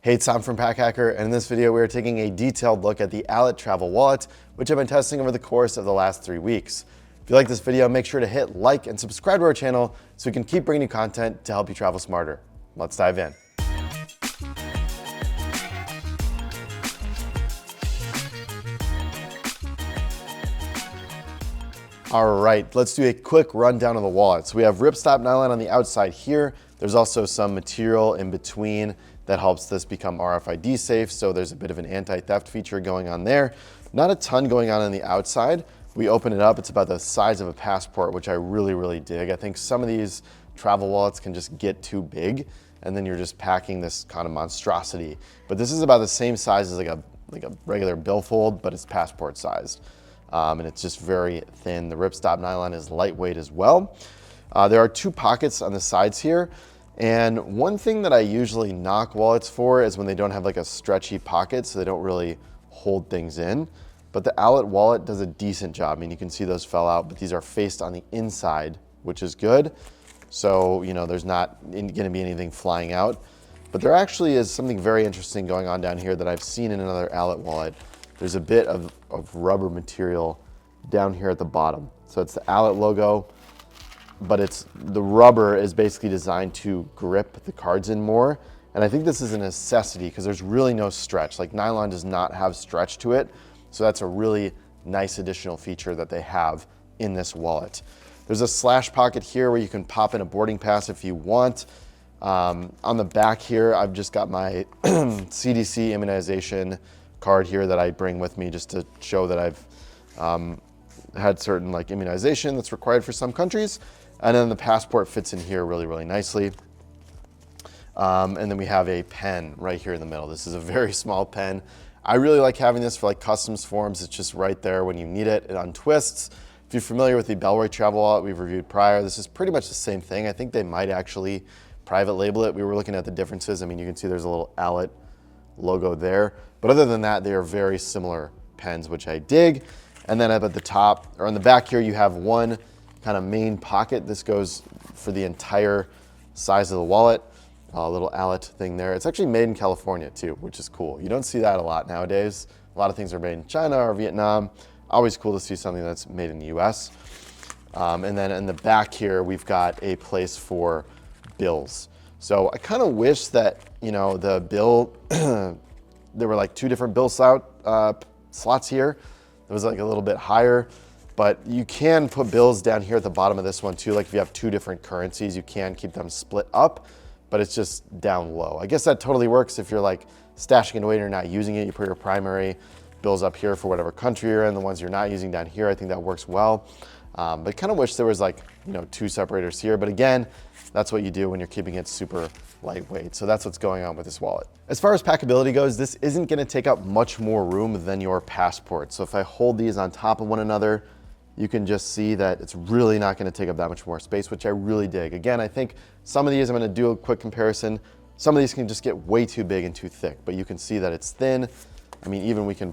Hey, it's Tom from Pack Hacker, and in this video we are taking a detailed look at the Allett Travel Wallet, which I've been testing over the course of the last 3 weeks. If you like this video, make sure to hit like and subscribe to our channel so we can keep bringing you content to help you travel smarter. Let's dive in. All right, let's do a quick rundown of the wallet. So we have ripstop nylon on the outside here. There's also some material in between that helps this become RFID safe. So there's a bit of an anti-theft feature going on there. Not a ton going on the outside. We open it up, it's about the size of a passport, which I really dig. I think some of these travel wallets can just get too big and then you're just packing this kind of monstrosity. But this is about the same size as like a regular billfold, but it's passport sized. And it's just very thin. The ripstop nylon is lightweight as well. There are 2 pockets on the sides here. And one thing that I usually knock wallets for is when they don't have like a stretchy pocket, so they don't really hold things in. But the Allett wallet does a decent job. I mean, you can see those fell out, but these are faced on the inside, which is good. So, you know, there's not gonna be anything flying out. But there actually is something very interesting going on down here that I've seen in another Allett wallet. There's a bit of rubber material down here at the bottom. So it's the Allett logo, but the rubber is basically designed to grip the cards in more. And I think this is a necessity because there's really no stretch. Like nylon does not have stretch to it. So that's a really nice additional feature that they have in this wallet. There's a slash pocket here where you can pop in a boarding pass if you want. On the back here, I've just got my CDC immunization card here that I bring with me just to show that I've had certain like immunization that's required for some countries. And then the passport fits in here really nicely. And then we have a pen right here in the middle. This is a very small pen. I really like having this for like customs forms. It's just right there when you need it. It untwists. If you're familiar with the Allett Travel Wallet we've reviewed prior, this is pretty much the same thing. I think they might actually private label it. We were looking at the differences. I mean, you can see there's a little Allett logo there. But other than that, they are very similar pens, which I dig. And then up at the top, or on the back here, you have one kind of main pocket. This goes for the entire size of the wallet. A little Allett thing there. It's actually made in California too, which is cool. You don't see that a lot nowadays. A lot of things are made in China or Vietnam. Always cool to see something that's made in the US. And then in the back here, we've got a place for bills. So I kind of wish that, you know, the bill, there were like 2 different bill slots here. It was like a little bit higher, but you can put bills down here at the bottom of this one too. Like if you have 2 different currencies, you can keep them split up, but it's just down low. I guess that totally works if you're like stashing it away and you're not using it. You put your primary bills up here for whatever country you're in, the ones you're not using down here. I think that works well. But I kind of wish there was like, you know, 2 separators here. But again, that's what you do when you're keeping it super lightweight. So that's what's going on with this wallet. As far as packability goes, this isn't gonna take up much more room than your passport. So if I hold these on top of one another, you can just see that it's really not gonna take up that much more space, which I really dig. Again, I think some of these, I'm gonna do a quick comparison. Some of these can just get way too big and too thick, but you can see that it's thin. I mean, even we can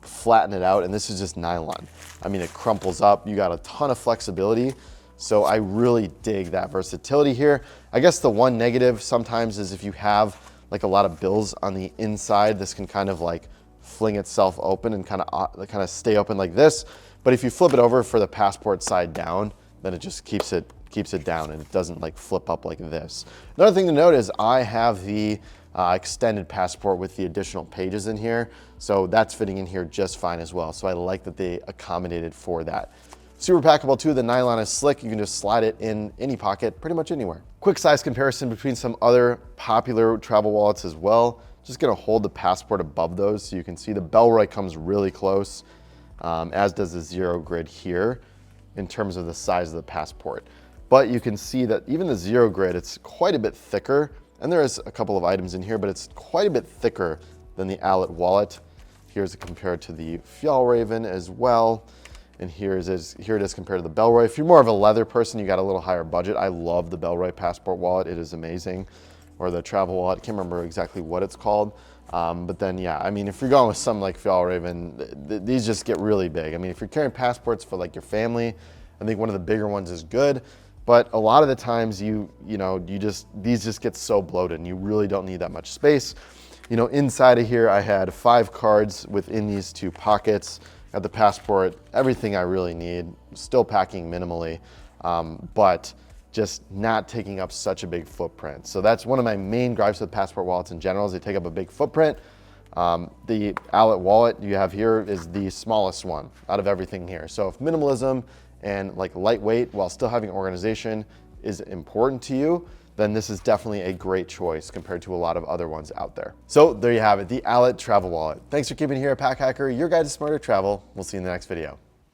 flatten it out, and this is just nylon. I mean, it crumples up. You got a ton of flexibility. So I really dig that versatility here. I guess the one negative sometimes is if you have like a lot of bills on the inside, this can kind of like fling itself open and kind of stay open like this. But if you flip it over for the passport side down, then it just keeps it down and it doesn't like flip up like this. Another thing to note is I have the extended passport with the additional pages in here. So that's fitting in here just fine as well. So I like that they accommodated for that. Super packable too, the nylon is slick. You can just slide it in any pocket, pretty much anywhere. Quick size comparison between some other popular travel wallets as well. Just gonna hold the passport above those so you can see the Bellroy comes really close, as does the Zero Grid here in terms of the size of the passport. But you can see that even the Zero Grid, it's quite a bit thicker. And there is a couple of items in here, but it's quite a bit thicker than the Allett wallet. Here's compared to the Fjallraven as well. And here it is compared to the Bellroy. If you're more of a leather person, you got a little higher budget. I love the Bellroy passport wallet. It is amazing. Or the travel wallet, I can't remember exactly what it's called. But then, yeah, I mean, if you're going with something like Fjallraven, these just get really big. I mean, if you're carrying passports for like your family, I think one of the bigger ones is good. But a lot of the times these just get so bloated and you really don't need that much space. Inside of here, I had 5 cards within these 2 pockets. Got the passport, everything I really need, still packing minimally, but just not taking up such a big footprint. So that's one of my main gripes with passport wallets in general, is they take up a big footprint. The Allett wallet you have here is the smallest one out of everything here. So if minimalism and like lightweight while still having organization is important to you, then this is definitely a great choice compared to a lot of other ones out there. So there you have it, the Allett Travel Wallet. Thanks for keeping it here at Pack Hacker, your guide to smarter travel. We'll see you in the next video.